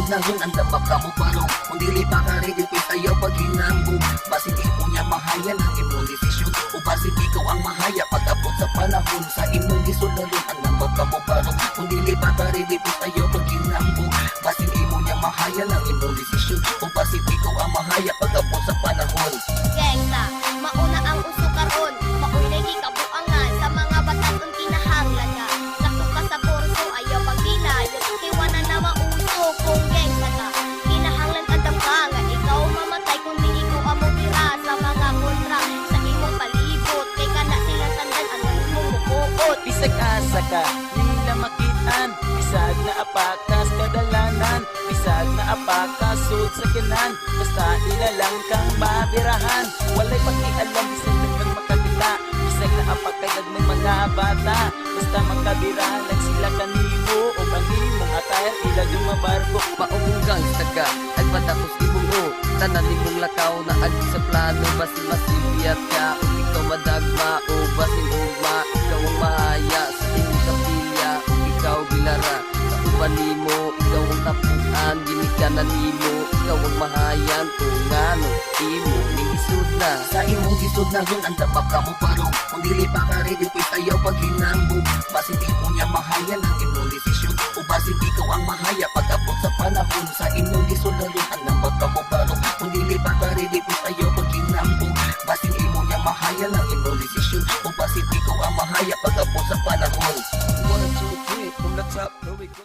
gisod na ron ang dabak ka mo parong kung dili pa ka ready pis ayaw pag hinambong basin di mo niya mahayan ang imong desisyon o basin ikaw ang mahaya pag abot sa panahon sa imong gisod na ron ang dabak ka mo parong kung dili pa ka ready pis ayaw pag hinambong basin di mo niya mahayan ang imong desisyon o basin ikaw ang mahaya pag abot sa panahon. Gangsta, mauna ang uso karon, maoy lagi kabuangan sa mga bataton kinahanglan ka. Sakto ka sa kurso, ayaw pagbilayo, iwanan na mauso kung gangsta ka. Kinahanglan ka damka nga ikaw mamatay kung di ikaw amo tira sa mga kontra sa imong palibot. Kay kana silang tandan ang imong mukuot. Bisag asa ka, nila makitaan. Bisag na apakas kadalanan. Bisag na apakas sud sa kinan. Basta ilalang kang mabirahan. Walay pakialam, bisag na kang makakita. Bisag na apakagad ng mga bata. Basta makabirahan lang sila kanimo. O kanimong attire, ila dumabarko. Maunggang taga agmatapos imong o tanan nimong lakaw na agi sa plano basin masibiyat ka o ikaw madagma o basin ugma ikaw ang mahaya sa imong kapilya o ikaw bilara sa uban nimo ikaw ang tapuan ginikanan nimo ikaw ang mahayan o ngano imo ning gisud na sa imong gisud na ron ang dabak ka mo parong kung dili pa ka ready pis ayaw pag hinambong basin di mo niya mahayan ang imong desisyon o basin ikaw ang mahaya pag abot sa panahon sa imong gisod na ron ang dabak ka mo parong kung dili pa ka ready pis ayaw pag hinambong basin imo niya mahayan ang imong desisyon o basin ikaw ang mahaya pag abot sa panahon. 1, 2, 3 from the top, here we go.